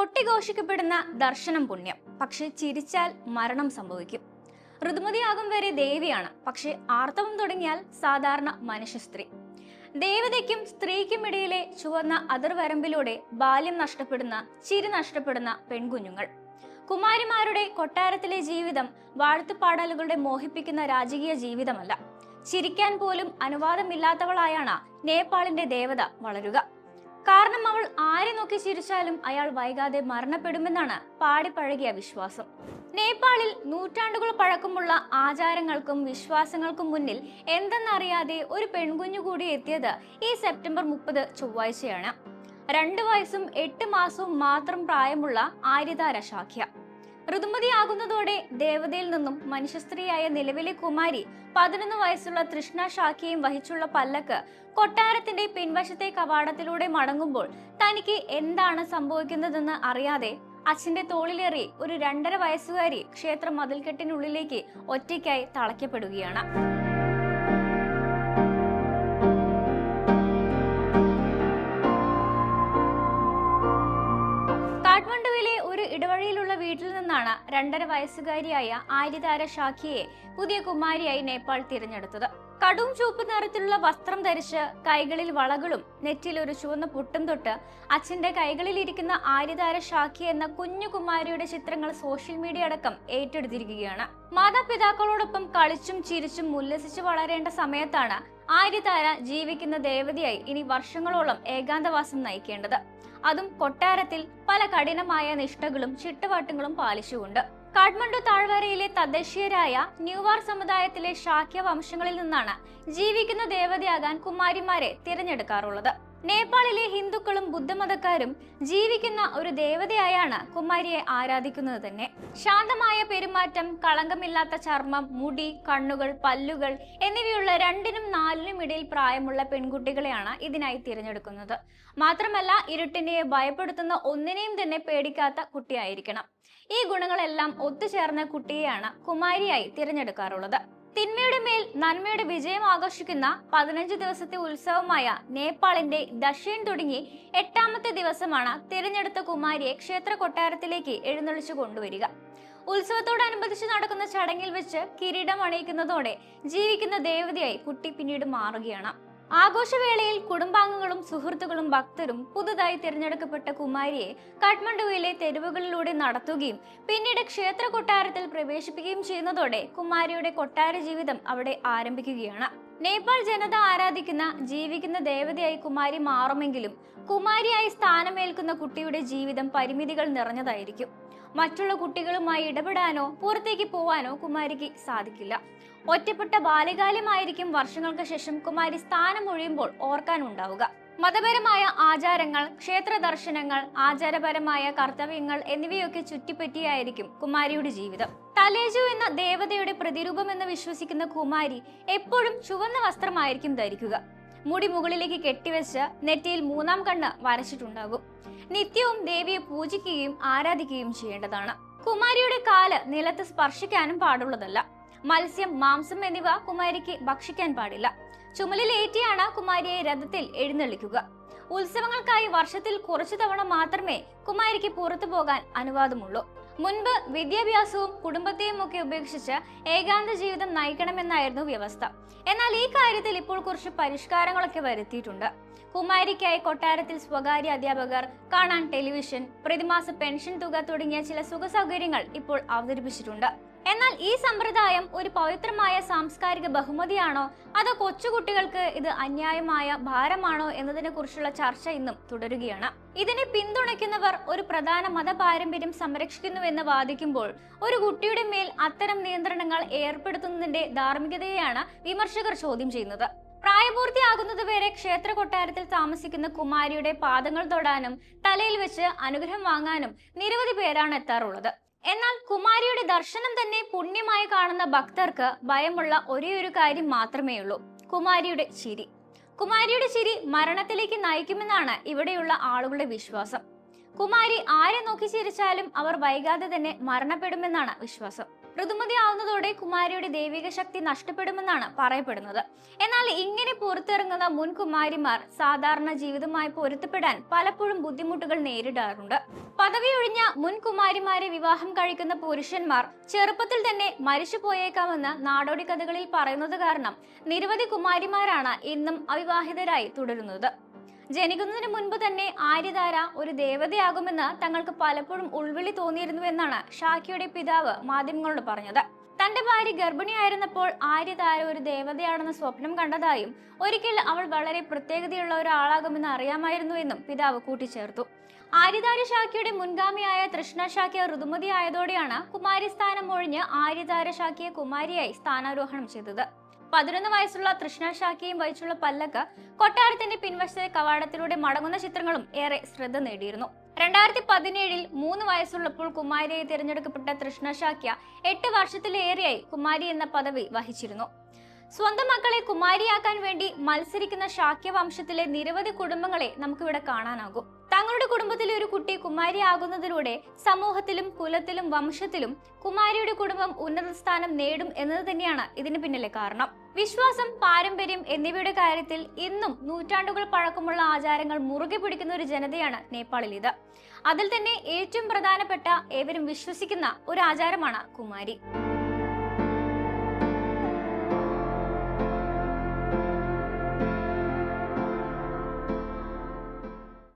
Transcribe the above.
കൊട്ടിഘോഷിക്കപ്പെടുന്ന ദർശനം പുണ്യം, പക്ഷെ ചിരിച്ചാൽ മരണം സംഭവിക്കും. ഋതുമതിയാകും വരെ ദേവിയാണ്, പക്ഷെ ആർത്തവം തുടങ്ങിയാൽ സാധാരണ മനുഷ്യ സ്ത്രീ. ദേവതയ്ക്കും സ്ത്രീക്കും ഇടയിലെ ചുവന്ന അതിർവരമ്പിലൂടെ ബാല്യം നഷ്ടപ്പെടുന്ന, ചിരി നഷ്ടപ്പെടുന്ന പെൺകുഞ്ഞുങ്ങൾ. കുമാരിമാരുടെ കൊട്ടാരത്തിലെ ജീവിതം വാഴ്ത്തുപാടലുകളുടെ മോഹിപ്പിക്കുന്ന രാജകീയ ജീവിതമല്ല. ചിരിക്കാൻ പോലും അനുവാദമില്ലാത്തവളായാണ് നേപ്പാളിന്റെ ദേവത വളരുക. കാരണം അവൾ ആരെ നോക്കി ചിരിച്ചാലും അയാൾ വൈകാതെ മരണപ്പെടുമെന്നാണ് പാടിപ്പഴകിയ വിശ്വാസം. നേപ്പാളിൽ നൂറ്റാണ്ടുകൾ പഴക്കമുള്ള ആചാരങ്ങൾക്കും വിശ്വാസങ്ങൾക്കും മുന്നിൽ എന്തെന്നറിയാതെ ഒരു പെൺകുഞ്ഞു കൂടി എത്തിയത് ഈ സെപ്റ്റംബർ 30 ചൊവ്വാഴ്ചയാണ്. 2 വയസ്സും 8 മാസവും മാത്രം പ്രായമുള്ള ആര്യതാര ഷാഖ്യ ഋതുമതിയാകുന്നതോടെ ദേവതയിൽ നിന്നും മനുഷ്യസ്ത്രീയായ നിലവിലെ കുമാരി 11 വയസ്സുള്ള തൃഷ്ണ ഷാഖ്യയും വഹിച്ചുള്ള പല്ലക്ക് കൊട്ടാരത്തിന്റെ പിൻവശത്തെ കവാടത്തിലൂടെ മടങ്ങുമ്പോൾ തനിക്ക് എന്താണ് സംഭവിക്കുന്നതെന്ന് അറിയാതെ അച്ഛന്റെ തോളിലേറി ഒരു 2.5 വയസ്സുകാരി ക്ഷേത്ര മതിൽക്കെട്ടിനുള്ളിലേക്ക് ഒറ്റയ്ക്കായി തളയ്ക്കപ്പെടുകയാണ്. കാഠ്മണ്ഡുവിലെ ഒരു ഇടവഴിയിലുള്ള വീട്ടിൽ നിന്നാണ് 2.5 വയസ്സുകാരിയായ ആര്യതാര ഷാഖ്യയെ പുതിയ കുമാരിയായി നേപ്പാൾ തിരഞ്ഞെടുത്തത്. കടും ചുവപ്പ് നിറത്തിലുള്ള വസ്ത്രം ധരിച്ച് കൈകളിൽ വളകളും നെറ്റിൽ ഒരു ചുവന്ന പൊട്ടും തൊട്ട് അച്ഛന്റെ കൈകളിൽ ഇരിക്കുന്ന ആര്യതാര ഷാഖ്യ എന്ന കുഞ്ഞു കുമാരിയുടെ ചിത്രങ്ങൾ സോഷ്യൽ മീഡിയ അടക്കം ഏറ്റെടുത്തിരിക്കുകയാണ്. മാതാപിതാക്കളോടൊപ്പം കളിച്ചും ചിരിച്ചും ഉല്ലസിച്ച് വളരേണ്ട സമയത്താണ് ആര്യതാര ജീവിക്കുന്ന ദേവതയായി ഇനി വർഷങ്ങളോളം ഏകാന്തവാസം നയിക്കേണ്ടത്. അതും കൊട്ടാരത്തിൽ പല കഠിനമായ നിഷ്ഠകളും ചിട്ടവട്ടങ്ങളും പാലിച്ചുകൊണ്ട്. കാഠ്മണ്ഡു താഴ്വരയിലെ തദ്ദേശീയരായ ന്യൂവാർ സമുദായത്തിലെ ഷാക്യ വംശങ്ങളിൽ നിന്നാണ് ജീവിക്കുന്ന ദേവതയാകാൻ കുമാരിമാരെ തിരഞ്ഞെടുക്കാറുള്ളത്. നേപ്പാളിലെ ഹിന്ദുക്കളും ബുദ്ധമതക്കാരും ജീവിക്കുന്ന ഒരു ദേവതയായാണ് കുമാരിയെ ആരാധിക്കുന്നത് തന്നെ. ശാന്തമായ പെരുമാറ്റം, കളങ്കമില്ലാത്ത ചർമ്മം, മുടി, കണ്ണുകൾ, പല്ലുകൾ എന്നിവയുള്ള 2നും 4നും ഇടയിൽ പ്രായമുള്ള പെൺകുട്ടികളെയാണ് ഇതിനായി തിരഞ്ഞെടുക്കുന്നത്. മാത്രമല്ല, ഇരുട്ടിനെ ഭയപ്പെടുത്തുന്ന ഒന്നിനെയും തന്നെ പേടിക്കാത്ത കുട്ടിയായിരിക്കണം. ഈ ഗുണങ്ങളെല്ലാം ഒത്തുചേർന്ന കുട്ടിയെയാണ് കുമാരിയായി തിരഞ്ഞെടുക്കാറുള്ളത്. തിന്മയുടെ മേൽ നന്മയുടെ വിജയം ആഘോഷിക്കുന്ന 15 ദിവസത്തെ ഉത്സവമായ നേപ്പാളിന്റെ ദശൈൻ തുടങ്ങി 8ാമത്തെ ദിവസമാണ് തിരഞ്ഞെടുത്ത കുമാരിയെ ക്ഷേത്ര കൊട്ടാരത്തിലേക്ക് എഴുന്നള്ളിച്ചു കൊണ്ടുവരിക. ഉത്സവത്തോടനുബന്ധിച്ച് നടക്കുന്ന ചടങ്ങിൽ വെച്ച് കിരീടം അണിയിക്കുന്നതോടെ ജീവിക്കുന്ന ദേവതയായി കുട്ടി പിന്നീട് മാറുകയാണ്. ആഘോഷവേളയിൽ കുടുംബാംഗങ്ങളും സുഹൃത്തുക്കളും ഭക്തരും പുതുതായി തിരഞ്ഞെടുക്കപ്പെട്ട കുമാരിയെ കാഠ്മണ്ഡുവിലെ തെരുവുകളിലൂടെ നടത്തുകയും പിന്നീട് ക്ഷേത്ര കൊട്ടാരത്തിൽ പ്രവേശിപ്പിക്കുകയും ചെയ്യുന്നതോടെ കുമാരിയുടെ കൊട്ടാര ജീവിതം അവിടെ ആരംഭിക്കുകയാണ്. നേപ്പാൾ ജനത ആരാധിക്കുന്ന ജീവിക്കുന്ന ദേവതയായി കുമാരി മാറുമെങ്കിലും കുമാരിയായി സ്ഥാനമേൽക്കുന്ന കുട്ടിയുടെ ജീവിതം പരിമിതികൾ നിറഞ്ഞതായിരിക്കും. മറ്റുള്ള കുട്ടികളുമായി ഇടപെടാനോ പുറത്തേക്ക് പോവാനോ കുമാരിക്ക് സാധിക്കില്ല. ഒറ്റപ്പെട്ട ബാല്യകാലമായിരിക്കും വർഷങ്ങൾക്ക് ശേഷം കുമാരി സ്ഥാനമൊഴിയുമ്പോൾ ഓർക്കാനുണ്ടാവുക. മതപരമായ ആചാരങ്ങൾ, ക്ഷേത്ര ദർശനങ്ങൾ, ആചാരപരമായ കർത്തവ്യങ്ങൾ എന്നിവയൊക്കെ ചുറ്റിപ്പറ്റിയായിരിക്കും കുമാരിയുടെ ജീവിതം. തലേജു എന്ന ദേവതയുടെ പ്രതിരൂപം എന്ന് വിശ്വസിക്കുന്ന കുമാരി എപ്പോഴും ചുവന്ന വസ്ത്രമായിരിക്കും ധരിക്കുക. മുടി മുകളിലേക്ക് കെട്ടിവെച്ച് നെറ്റിയിൽ 3ാം കണ്ണ് വരച്ചിട്ടുണ്ടാകും. നിത്യവും ദേവിയെ പൂജിക്കുകയും ആരാധിക്കുകയും ചെയ്യേണ്ടതാണ്. കുമാരിയുടെ കാല് നിലത്ത് സ്പർശിക്കാനും പാടുള്ളതല്ല. മത്സ്യം, മാംസം എന്നിവ കുമാരിക്ക് ഭക്ഷിക്കാൻ പാടില്ല. ചുമലിലേറ്റിയാണ് കുമാരിയെ രഥത്തിൽ എഴുന്നള്ളിക്കുക. ഉത്സവങ്ങൾക്കായി വർഷത്തിൽ കുറച്ചു തവണ മാത്രമേ കുമാരിക്ക് പുറത്തു പോകാൻ അനുവാദമുള്ളൂ. മുൻപ് വിദ്യാഭ്യാസവും കുടുംബത്തെയും ഒക്കെ ഉപേക്ഷിച്ച് ഏകാന്ത ജീവിതം നയിക്കണമെന്നായിരുന്നു വ്യവസ്ഥ. എന്നാൽ ഈ കാര്യത്തിൽ ഇപ്പോൾ കുറച്ച് പരിഷ്കാരങ്ങളൊക്കെ വരുത്തിയിട്ടുണ്ട്. കുമാരിക്കായി കൊട്ടാരത്തിൽ സ്വകാര്യ അധ്യാപകർ, കാണാൻ ടെലിവിഷൻ, പ്രതിമാസ പെൻഷൻ തുക തുടങ്ങിയ ചില സുഖസൗകര്യങ്ങൾ ഇപ്പോൾ അവതരിപ്പിച്ചിട്ടുണ്ട്. എന്നാൽ ഈ സമ്പ്രദായം ഒരു പവിത്രമായ സാംസ്കാരിക ബഹുമതിയാണോ അതോ കൊച്ചുകുട്ടികൾക്ക് ഇത് അന്യായമായ ഭാരമാണോ എന്നതിനെ കുറിച്ചുള്ള ചർച്ച ഇന്നും തുടരുകയാണ്. ഇതിനെ പിന്തുണയ്ക്കുന്നവർ ഒരു പ്രധാന മതപാരമ്പര്യം സംരക്ഷിക്കുന്നുവെന്ന് വാദിക്കുമ്പോൾ ഒരു കുട്ടിയുടെ മേൽ അത്തരം നിയന്ത്രണങ്ങൾ ഏർപ്പെടുത്തുന്നതിന്റെ ധാർമ്മികതയെയാണ് വിമർശകർ ചോദ്യം ചെയ്യുന്നത്. പ്രായപൂർത്തിയാകുന്നതുവരെ ക്ഷേത്ര കൊട്ടാരത്തിൽ താമസിക്കുന്ന കുമാരിയുടെ പാദങ്ങൾ തൊടാനും തലയിൽ വെച്ച് അനുഗ്രഹം വാങ്ങാനും നിരവധി പേരാണ് എത്താറുള്ളത്. എന്നാൽ കുമാരിയുടെ ദർശനം തന്നെ പുണ്യമായി കാണുന്ന ഭക്തർക്ക് ഭയമുള്ള ഒരേയൊരു കാര്യം മാത്രമേ ഉള്ളൂ: കുമാരിയുടെ ചിരി. കുമാരിയുടെ ചിരി മരണത്തിലേക്ക് നയിക്കുമെന്നാണ് ഇവിടെയുള്ള ആളുകളുടെ വിശ്വാസം. കുമാരി ആരെ നോക്കി ചിരിച്ചാലും അവർ വൈകാതെ തന്നെ മരണപ്പെടുമെന്നാണ് വിശ്വാസം. ഋതുമതി ആവുന്നതോടെ കുമാരിയുടെ ദൈവിക ശക്തി നഷ്ടപ്പെടുമെന്നാണ് പറയപ്പെടുന്നത്. എന്നാൽ ഇങ്ങനെ പുറത്തിറങ്ങുന്ന മുൻ കുമാരിമാർ സാധാരണ ജീവിതവുമായി പൊരുത്തപ്പെടാൻ പലപ്പോഴും ബുദ്ധിമുട്ടുകൾ നേരിടാറുണ്ട്. പദവിയൊഴിഞ്ഞ മുൻ കുമാരിമാരെ വിവാഹം കഴിക്കുന്ന പുരുഷന്മാർ ചെറുപ്പത്തിൽ തന്നെ മരിച്ചു പോയേക്കാമെന്ന് നാടോടി കഥകളിൽ പറയുന്നത് കാരണം നിരവധി കുമാരിമാരാണ് ഇന്നും അവിവാഹിതരായി തുടരുന്നത്. ജനിക്കുന്നതിന് മുൻപ് തന്നെ ആര്യതാര ഒരു ദേവതയാകുമെന്ന് തങ്ങൾക്ക് പലപ്പോഴും ഉൾവിളി തോന്നിയിരുന്നുവെന്നാണ് ഷാക്കിയുടെ പിതാവ് മാധ്യമങ്ങളോട് പറഞ്ഞത്. തന്റെ ഭാര്യ ഗർഭിണിയായിരുന്നപ്പോൾ ആര്യതാര ഒരു ദേവതയാണെന്ന് സ്വപ്നം കണ്ടതായും ഒരിക്കൽ അവൾ വളരെ പ്രത്യേകതയുള്ള ഒരാളാകുമെന്ന് അറിയാമായിരുന്നുവെന്നും പിതാവ് കൂട്ടിച്ചേർത്തു. ആര്യതാര ഷാക്കിയുടെ മുൻഗാമിയായ തൃഷ്ണ ഷാക്കിയ ഋതുമതി ആയതോടെയാണ് കുമാരി സ്ഥാനം ഒഴിഞ്ഞ് ആര്യതാര ഷാക്കിയെ കുമാരിയായി സ്ഥാനാരോഹണം ചെയ്തത്. 11 വയസ്സുള്ള തൃഷ്ണ ഷാക്കിയും വഹിച്ചുള്ള പല്ലക്ക് കൊട്ടാരത്തിന്റെ പിൻവശത്തെ കവാടത്തിലൂടെ മടങ്ങുന്ന ചിത്രങ്ങളും ഏറെ ശ്രദ്ധ നേടിയിരുന്നു. 2017 3 വയസ്സുള്ളപ്പോൾ കുമാരിയായി തിരഞ്ഞെടുക്കപ്പെട്ട തൃഷ്ണ ഷാക്യ 8 വർഷത്തിലേറെയായി കുമാരി എന്ന പദവി വഹിച്ചിരുന്നു. സ്വന്തം മക്കളെ കുമാരിയാക്കാൻ വേണ്ടി മത്സരിക്കുന്ന ഷാക്യ വംശത്തിലെ നിരവധി കുടുംബങ്ങളെ നമുക്കിവിടെ കാണാനാകും. തങ്ങളുടെ കുടുംബത്തിലെ ഒരു കുട്ടി കുമാരിയാകുന്നതിലൂടെ സമൂഹത്തിലും കുലത്തിലും വംശത്തിലും കുമാരിയുടെ കുടുംബം ഉന്നത സ്ഥാനം നേടും എന്നത് തന്നെയാണ് ഇതിന് പിന്നിലെ കാരണം. വിശ്വാസം, പാരമ്പര്യം എന്നിവയുടെ കാര്യത്തിൽ ഇന്നും നൂറ്റാണ്ടുകൾ പഴക്കമുള്ള ആചാരങ്ങൾ മുറുകെ പിടിക്കുന്ന ഒരു ജനതയാണ് നേപ്പാളിലേത്. അതിൽ തന്നെ ഏറ്റവും പ്രധാനപ്പെട്ട ഏവരും വിശ്വസിക്കുന്ന ഒരു ആചാരമാണ് കുമാരി.